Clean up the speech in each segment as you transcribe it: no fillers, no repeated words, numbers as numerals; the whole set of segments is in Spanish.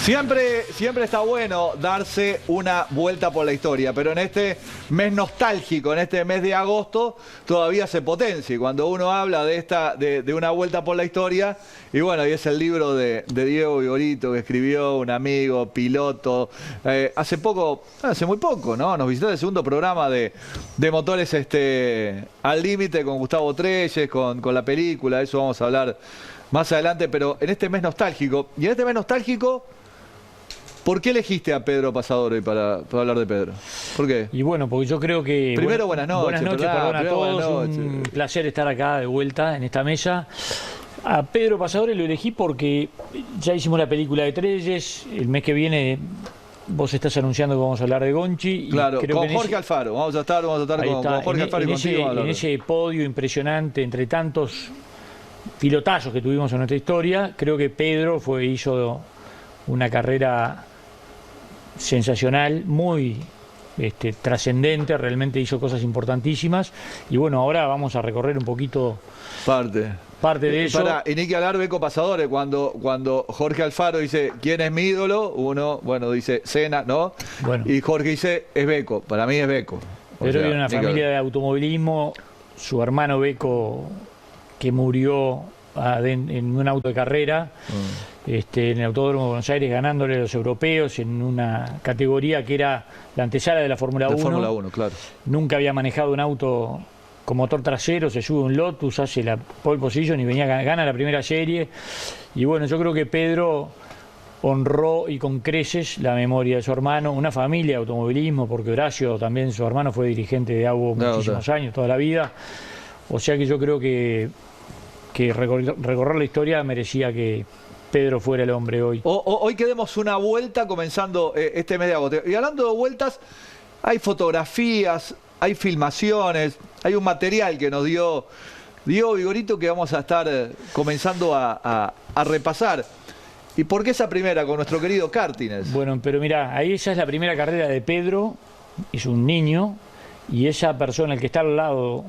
Siempre está bueno darse una vuelta por la historia, pero en este mes nostálgico, en este mes de agosto, todavía se potencia. Y cuando uno habla de una vuelta por la historia, y bueno, y es el libro de Diego Vigorito que escribió un amigo, piloto, hace muy poco, ¿no? Nos visitó el segundo programa de Motores al Límite con Gustavo Trelles, con la película, de eso vamos a hablar más adelante, pero en este mes nostálgico, y en este mes nostálgico, ¿por qué elegiste a Pedro Pasadori para hablar de Pedro? ¿Por qué? Y bueno, porque yo creo que... Primero, buenas noches. Buenas noches, perdón a todos. Un placer estar acá de vuelta en esta mesa. A Pedro Pasadori lo elegí porque ya hicimos la película de Trelles. El mes que viene vos estás anunciando que vamos a hablar de Gonchi. Claro, creo con que Jorge Alfaro. Vamos a estar con Jorge Alfaro y contigo. En ese podio impresionante entre tantos pilotazos que tuvimos en nuestra historia, creo que Pedro hizo una carrera sensacional, muy trascendente, realmente hizo cosas importantísimas y bueno, ahora vamos a recorrer un poquito parte de eso. Y ni que hablar Beco Pasadori, cuando Jorge Alfaro dice ¿quién es mi ídolo? Uno, bueno, dice Senna, ¿no? Bueno. Y Jorge dice es Beco, para mí es Beco. Pedro viene de una familia de automovilismo, su hermano Beco que murió en un auto de carrera, en el Autódromo de Buenos Aires, ganándole a los europeos en una categoría que era la antesala de la Fórmula 1. Fórmula 1, claro. Nunca había manejado un auto con motor trasero, se sube un Lotus, hace la pole position y gana la primera serie. Y bueno, yo creo que Pedro honró y con creces la memoria de su hermano, una familia de automovilismo, porque Horacio también, su hermano, fue dirigente de AUO muchísimos años, toda la vida. O sea que yo creo que recorrer la historia merecía que Pedro fuera el hombre hoy. Hoy queremos una vuelta comenzando este mes de agosto. Y hablando de vueltas, hay fotografías, hay filmaciones, hay un material que nos dio Diego Vigorito que vamos a estar comenzando a repasar. ¿Y por qué esa primera con nuestro querido Kartines? Bueno, pero mirá, ahí esa es la primera carrera de Pedro, es un niño, y esa persona, el que está al lado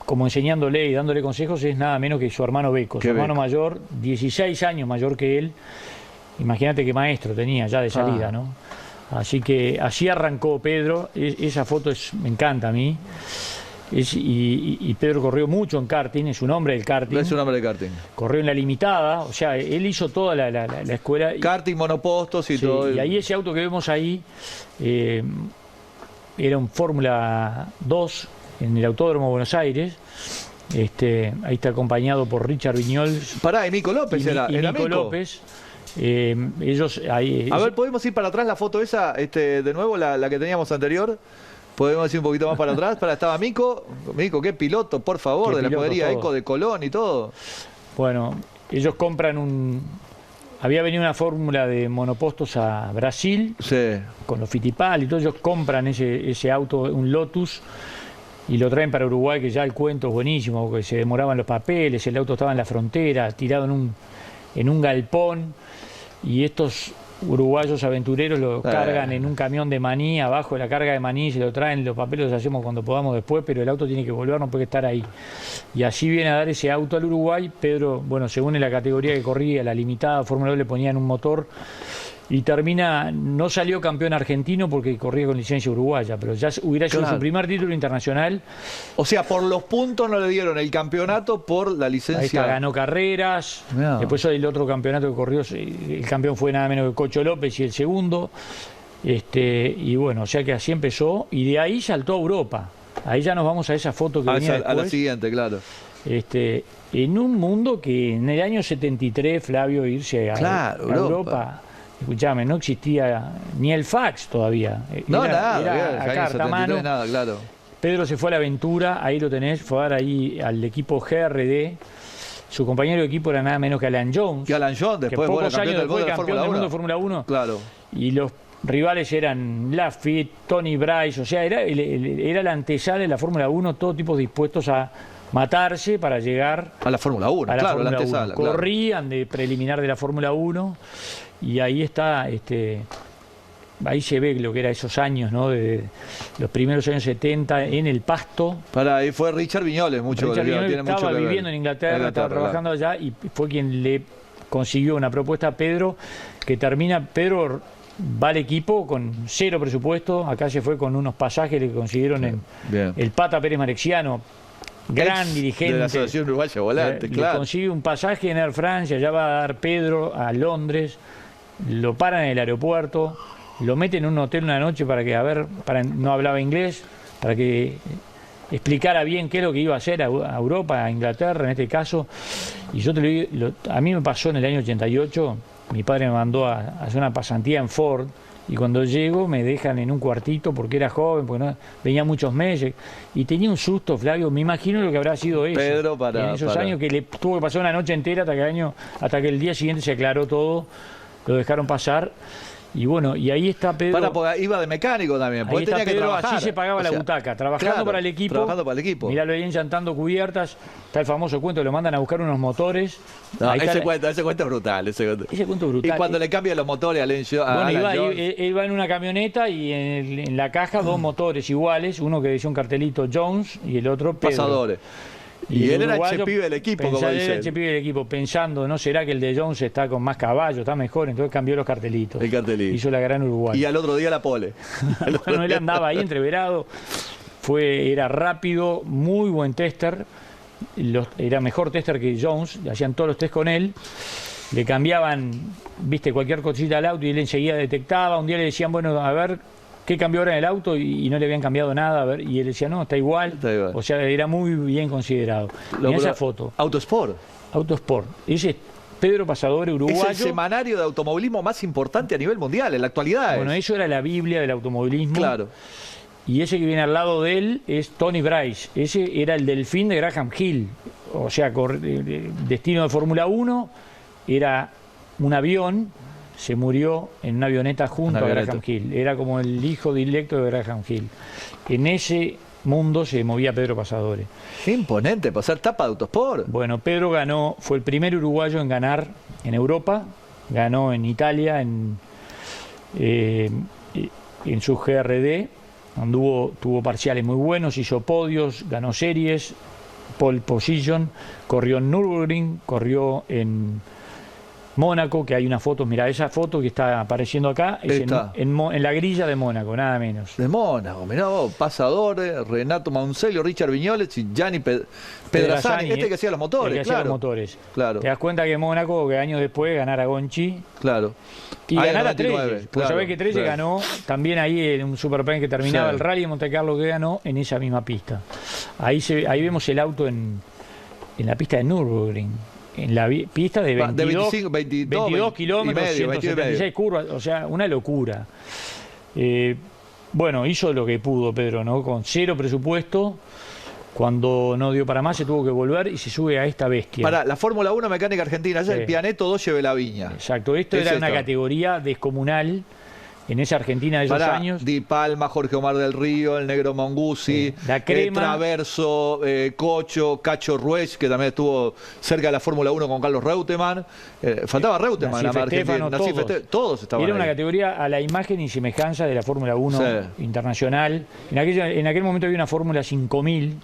como enseñándole y dándole consejos, es nada menos que su hermano Beco. Su hermano mayor, 16 años mayor que él. Imagínate qué maestro tenía ya de salida, ¿no? Así que así arrancó Pedro. Esa foto me encanta a mí. Y Pedro corrió mucho en karting, es un hombre del karting. Es un hombre del karting. Corrió en la limitada, o sea, él hizo toda la escuela. Karting, monopostos y todo. Y ahí ese auto que vemos ahí era un Fórmula 2 en el Autódromo de Buenos Aires. Ahí está acompañado por Richard Viñols. Pará, y Mico López y Mico López. Ellos ahí. A ver, ¿podemos ir para atrás la foto esa, de nuevo, la que teníamos anterior? ¿Podemos ir un poquito más para atrás? Estaba Mico, qué piloto, por favor, de la escudería Eco de Colón y todo. Bueno, ellos compran había venido una fórmula de monopostos a Brasil, con los Fittipaldi y todo. Ellos compran ese auto, un Lotus, y lo traen para Uruguay, que ya el cuento es buenísimo, porque se demoraban los papeles, el auto estaba en la frontera, tirado en un galpón, y estos uruguayos aventureros lo cargan en un camión de maní, abajo de la carga de maní, se lo traen, los papeles los hacemos cuando podamos después, pero el auto tiene que volver, no puede estar ahí. Y así viene a dar ese auto al Uruguay. Pedro, bueno, según en la categoría que corría, la limitada Fórmula 2, le ponían un motor, y no salió campeón argentino porque corría con licencia uruguaya, pero ya hubiera sido su primer título internacional. O sea, por los puntos no le dieron el campeonato, por la licencia. Ahí está, ganó carreras. Después el otro campeonato que corrió, el campeón fue nada menos que Cocho López y el segundo. Y bueno, o sea que así empezó, y de ahí saltó a Europa. Ahí ya nos vamos a esa foto que venía después. A la siguiente, claro. En un mundo que en el año 73, Flavio, irse a Europa. Escuchame, no existía ni el fax todavía. Era a carta a mano. Nada, claro. Pedro se fue a la aventura, ahí lo tenés, fue a dar ahí al equipo GRD. Su compañero de equipo era nada menos que Alan Jones. Que Alan Jones, después pocos años después campeón del mundo de Fórmula 1. Claro. Y los rivales eran Lafitte, Tony Bryce, o sea, era la antesala de la Fórmula 1, todos tipos dispuestos a matarse para llegar a la Fórmula 1, la antesala. Corrían de preliminar de la Fórmula 1. Y ahí está, ahí se ve lo que era esos años, ¿no? De los primeros años 70 en el pasto. Ahí fue Richard Viñoles, Richard Viñoles estaba viviendo en Inglaterra, estaba trabajando allá, y fue quien le consiguió una propuesta a Pedro que termina, Pedro va al equipo con 0 presupuesto, acá se fue con unos pasajes que consiguieron en el Pata Pérez Marexiano, gran dirigente de la Asociación Uruguaya Volante, le consigue un pasaje en Air France, allá va a dar Pedro a Londres, lo paran en el aeropuerto, lo meten en un hotel una noche para que, no hablaba inglés, para que explicara bien qué es lo que iba a hacer a Europa, a Inglaterra en este caso. Y yo te lo digo, a mí me pasó en el año 88, mi padre me mandó a hacer una pasantía en Ford, y cuando llego me dejan en un cuartito porque era joven, porque no, venía muchos meses, y tenía un susto, Flavio, me imagino lo que habrá sido eso. Pedro, en esos años que le tuvo que pasar una noche entera hasta que el día siguiente se aclaró todo, lo dejaron pasar. Y bueno, y ahí está Pedro. Porque iba de mecánico también. Ahí está Pedro, así se pagaba la butaca, trabajando para el equipo. Trabajando para el equipo. Mirá, lo ahí enchantando cubiertas. Está el famoso cuento, lo mandan a buscar unos motores. No, ese cuento es brutal. Ese cuento brutal. Y cuando le cambian los motores a él va en una camioneta y en la caja 2 motores iguales, uno que decía un cartelito Jones y el otro Pedro. Pasadores. Y él era el chepibe del equipo, como dice. Era el chepibe del equipo, pensando, ¿no será que el de Jones está con más caballo, está mejor? Entonces cambió los cartelitos. El cartelito. Hizo la gran Uruguay. Y al otro día la pole. Bueno, él andaba ahí entreverado, era rápido, muy buen tester, era mejor tester que Jones, hacían todos los test con él, le cambiaban, viste, cualquier cosita al auto y él enseguida detectaba. Un día le decían, bueno, a ver, ¿qué cambió ahora en el auto? Y no le habían cambiado nada, a ver, y él decía, no, está igual. O sea, era muy bien considerado. En esa foto. Autosport. Ese es Pedro Pasadores, uruguayo. Es el semanario de automovilismo más importante a nivel mundial, en la actualidad. Bueno, eso era la Biblia del automovilismo. Claro. Y ese que viene al lado de él es Tony Bryce. Ese era el delfín de Graham Hill. O sea, destino de Fórmula 1, era un avión. Se murió en una avioneta junto a Graham Hill. Era como el hijo directo de Graham Hill. En ese mundo se movía Pedro Pasadores. Qué imponente, pasar tapa de Autosport. Bueno, Pedro fue el primer uruguayo en ganar en Europa, ganó en Italia, en su GRD, tuvo parciales muy buenos, hizo podios, ganó series, pole position, corrió en Nürburgring, corrió en Mónaco, que hay una foto, mira, esa foto que está apareciendo acá es en la grilla de Mónaco, nada menos. De Mónaco, mirá vos, Pasadores, Renato Mauncelio, Richard Viñoles y Gianni Pedrazzani, que hacía los motores. Hacía los motores. Claro. Te das cuenta que Mónaco, que años después ganara Gonchi. Claro. Y ganara Trelle. Pues sabés que Trelle ganó también ahí en un Superpen que terminaba el Rally de Monte Carlo, que ganó en esa misma pista. Ahí vemos el auto en la pista de Nürburgring. En la pista de 22 kilómetros, 176 curvas, o sea, una locura. Bueno, hizo lo que pudo Pedro, ¿no? Con 0 presupuesto, cuando no dio para más se tuvo que volver y se sube a esta bestia. Para la Fórmula 1 mecánica argentina, el Pianeto 2 lleve la viña. Exacto, esto era una categoría descomunal. En esa Argentina de esos años. Di Palma, Jorge Omar del Río, el Negro Monguzzi, la Crema, Traverso, Cocho, Cacho Ruiz, que también estuvo cerca de la Fórmula 1 con Carlos Reutemann. Faltaba Reutemann en la Argentina. Todos estaban Era ahí. Una categoría a la imagen y semejanza de la Fórmula 1 internacional. En aquel momento había una Fórmula 5000.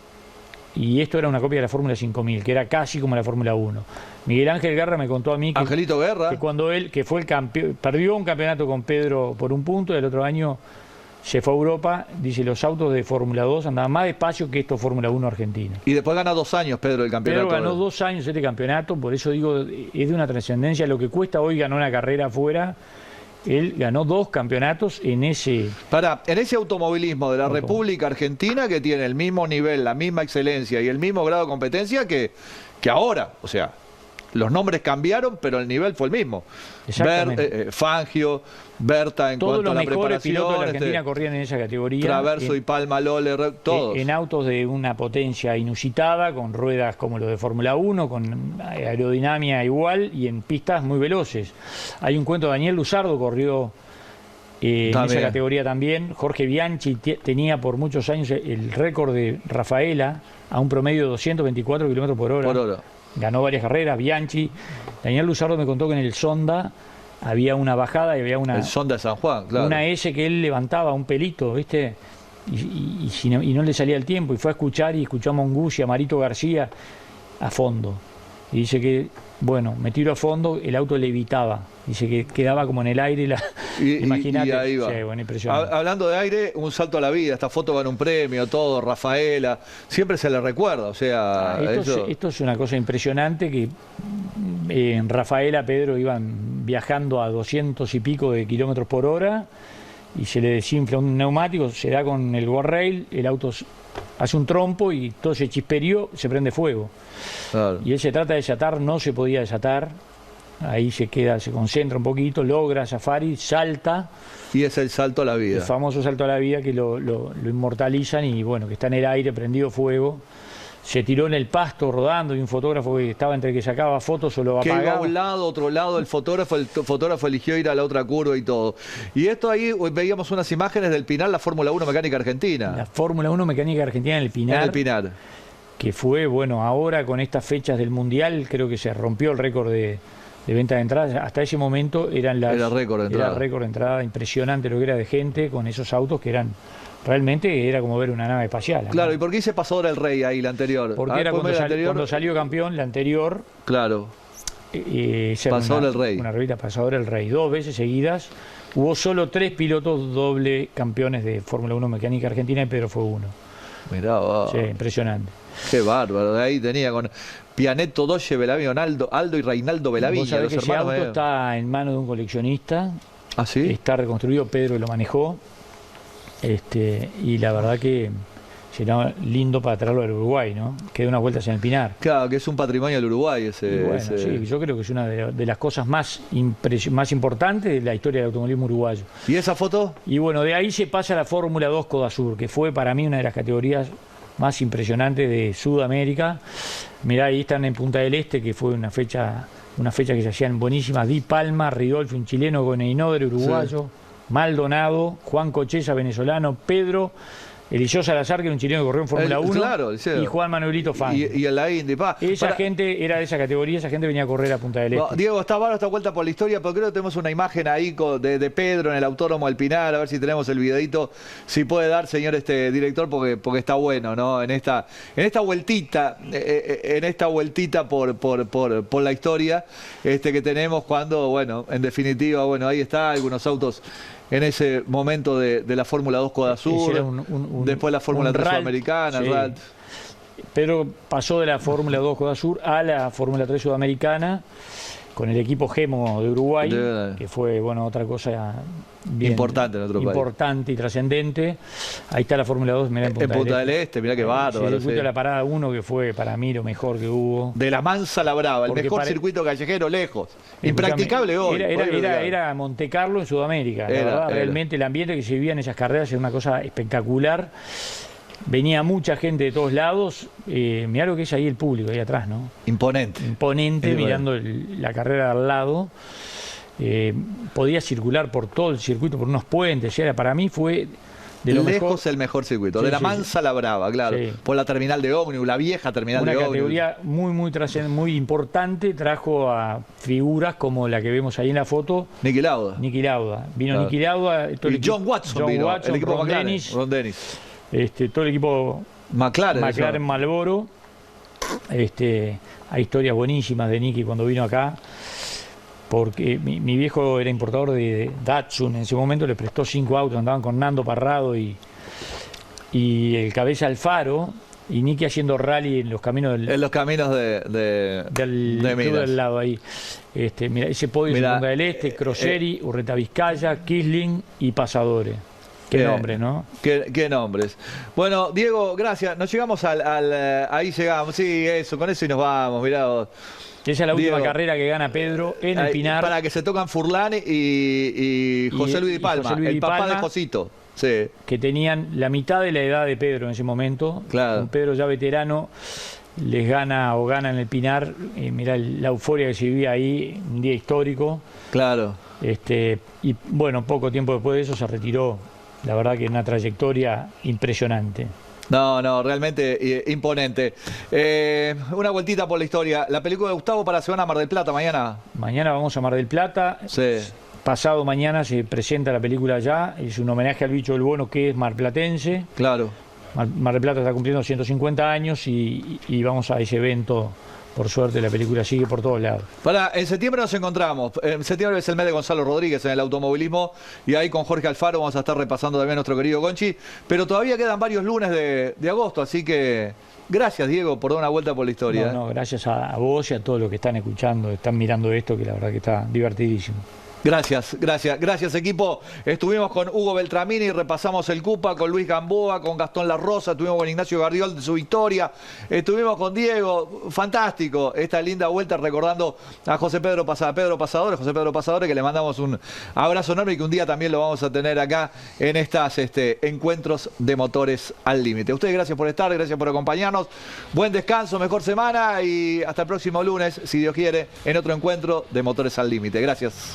Y esto era una copia de la Fórmula 5000, que era casi como la Fórmula 1. Miguel Ángel Guerra me contó a mí Angelito Guerra, que cuando que fue el campeón, perdió un campeonato con Pedro por un punto, y el otro año se fue a Europa, dice, los autos de Fórmula 2 andaban más despacio que estos Fórmula 1 argentina. Y después gana 2 años Pedro el campeonato. Pedro ganó 2 años este campeonato, por eso digo, es de una trascendencia. Lo que cuesta hoy ganar una carrera afuera. Él ganó 2 campeonatos en ese automovilismo de la República Argentina, que tiene el mismo nivel, la misma excelencia y el mismo grado de competencia que ahora. O sea, los nombres cambiaron, pero el nivel fue el mismo. Fangio, Berta, en todos cuanto a la preparación. Todos los mejores pilotos de la Argentina corrían en esa categoría. Traverso y Palma, Lole, todos. En autos de una potencia inusitada, con ruedas como los de Fórmula 1, con aerodinámica igual y en pistas muy veloces. Hay un cuento, Daniel Luzardo corrió en esa categoría también. Jorge Bianchi tenía por muchos años el récord de Rafaela a un promedio de 224 kilómetros por hora. Ganó varias carreras, Bianchi. Daniel Luzardo me contó que en el Sonda había una bajada y había el Sonda de San Juan, claro. Una S que él levantaba un pelito, ¿viste? Y no le salía el tiempo. Y fue a escuchar y escuchó a Monguzzi, a Marito García a fondo. Y dice que Bueno, me tiro a fondo, el auto levitaba, dice que quedaba como en el aire, imagínate. Y ahí va. Sí, bueno, impresionante. Hablando de aire, un salto a la vida, esta foto gana un premio, todo, Rafaela, siempre se le recuerda, o sea... Esto es una cosa impresionante, que en Rafaela, Pedro, iban viajando a 200 y pico de kilómetros por hora y se le desinfla un neumático, se da con el guardrail, el auto hace un trompo y todo ese chisperío se prende fuego. Claro. Y él se trata de desatar, no se podía desatar, ahí se queda, se concentra un poquito, logra zafar y salta. Y es el salto a la vida. El famoso salto a la vida que lo inmortalizan y bueno, que está en el aire, prendido fuego. Se tiró en el pasto rodando y un fotógrafo que estaba entre que sacaba fotos o lo apagaba. Que iba a un lado, otro lado, el fotógrafo eligió ir a la otra curva y todo. Y esto ahí veíamos unas imágenes del Pinar, la Fórmula 1 Mecánica Argentina. La Fórmula 1 Mecánica Argentina en el Pinar. En el Pinar. Que fue, bueno, ahora con estas fechas del Mundial, creo que se rompió el récord de venta de entradas. Hasta ese momento era récord de entrada, impresionante lo que era de gente con esos autos que eran... Realmente era como ver una nave espacial. Claro, ¿no? ¿Y por qué dice Pasador el Rey ahí, la anterior? Porque era cuando salió campeón, la anterior. Claro. Pasador el Rey. Una revista Pasador el Rey. 2 veces seguidas. Hubo solo 3 pilotos doble campeones de Fórmula 1 Mecánica Argentina y Pedro fue uno. Mirá, sí, impresionante. Qué bárbaro. De ahí tenía con Pianetto, Doge, Belavino, Aldo y Reinaldo Belavino. Vos sabés que ese auto está en manos de un coleccionista. ¿Ah, sí? Está reconstruido, Pedro lo manejó. Y la verdad que será lindo para traerlo al Uruguay, ¿no? Que dé unas vueltas en el Pinar. Claro, que es un patrimonio del Uruguay ese. Bueno, sí, yo creo que es una de las cosas más importantes de la historia del automovilismo uruguayo. ¿Y esa foto? Y bueno, de ahí se pasa a la Fórmula 2 Codasur, que fue para mí una de las categorías más impresionantes de Sudamérica. Mirá, ahí están en Punta del Este, que fue una fecha que se hacían buenísimas. Di Palma, Ridolfi, un chileno, Goneinoder, uruguayo. Sí. Maldonado, Juan Cocheza, venezolano, Pedro, Eliseo Salazar, que era un chileno que corrió en Fórmula 1, claro, y Juan Manuelito Fan. Y en la Indy. Esa gente era de esa categoría, esa gente venía a correr a Punta del Este. Diego, está bárbaro esta vuelta por la historia, pero creo que tenemos una imagen ahí de Pedro en el Autódromo del Pinar, a ver si tenemos el videito, si puede dar, señor director, porque está bueno, ¿no? En esta vueltita por la historia que tenemos cuando, bueno, en definitiva, bueno, ahí está, algunos autos en ese momento de la Fórmula 2 Codasur, después la Fórmula 3 Sudamericana, sí. RALT. Pedro pasó de la Fórmula 2 Codasur a la Fórmula 3 Sudamericana con el equipo Gemo de Uruguay, que fue, bueno, otra cosa bien importante en otro país. Importante y trascendente. Ahí está la Fórmula 2, mirá, en Punta del Este, mirá qué bárbaro. El circuito de la Parada 1, que fue para mí lo mejor que hubo. De la Mansa a la Brava, el mejor circuito callejero lejos. Impracticable hoy. Era Monte Carlo en Sudamérica. La verdad, realmente el ambiente que se vivía en esas carreras era una cosa espectacular. Venía mucha gente de todos lados. Mirá lo que es ahí el público, ahí atrás, ¿no? Imponente, mirando la carrera al lado. Podía circular por todo el circuito, por unos puentes. Para mí fue de lo lejos mejor. El mejor circuito. De la Mansa a la Brava, claro. Sí. Por la terminal de ómnibus, la vieja terminal de ómnibus. Una categoría muy importante. Trajo a figuras como la que vemos ahí en la foto. Niki Lauda. Vino Niki Lauda. Y John Watson vino, el equipo Ron Dennis. Todo el equipo McLaren Marlboro. Hay historias buenísimas de Niki cuando vino acá, porque mi viejo era importador de Datsun. En ese momento le prestó 5 autos, andaban con Nando Parrado y el Cabeza Alfaro, y Niki haciendo rally en los caminos del club del lado ahí. Mira, ese podio en Punta del Este, Croseri, Urreta Vizcaya, Kisling y Pasadores. Qué nombres, ¿no? Qué nombres. Bueno, Diego, gracias. Nos llegamos ahí llegamos. Sí, eso, con eso y nos vamos. Mirá. Esa es la última carrera que gana Pedro en el Pinar. Para que se tocan Furlan y José Luis Di Palma, el papá de Josito. Sí. Que tenían la mitad de la edad de Pedro en ese momento. Claro. Con Pedro ya veterano les gana en el Pinar. Mirá la euforia que se vivía ahí, un día histórico. Claro. Y bueno, poco tiempo después de eso se retiró. La verdad que una trayectoria impresionante. No, realmente imponente. Una vueltita por la historia. La película de Gustavo para se van a Mar del Plata mañana. Mañana vamos a Mar del Plata. Sí. Pasado mañana se presenta la película allá. Es un homenaje al Bicho del Bono, que es marplatense. Claro. Mar del Plata está cumpliendo 150 años y vamos a ese evento por suerte la película sigue por todos lados. En septiembre nos encontramos. En septiembre es el mes de Gonzalo Rodríguez en el automovilismo y ahí con Jorge Alfaro vamos a estar repasando también a nuestro querido Gonchi. Pero todavía quedan varios lunes de agosto, así que gracias, Diego, por dar una vuelta por la historia. No, gracias a vos y a todos los que están escuchando, están mirando esto, que la verdad que está divertidísimo. Gracias equipo. Estuvimos con Hugo Beltramini, repasamos el Cupa, con Luis Gamboa, con Gastón La Rosa, estuvimos con Ignacio Gardiol de su victoria, estuvimos con Diego, fantástico, esta linda vuelta recordando a José Pedro Pasadores, que le mandamos un abrazo enorme y que un día también lo vamos a tener acá en estas encuentros de Motores al Límite. A ustedes gracias por estar, gracias por acompañarnos, buen descanso, mejor semana y hasta el próximo lunes, si Dios quiere, en otro encuentro de Motores al Límite. Gracias.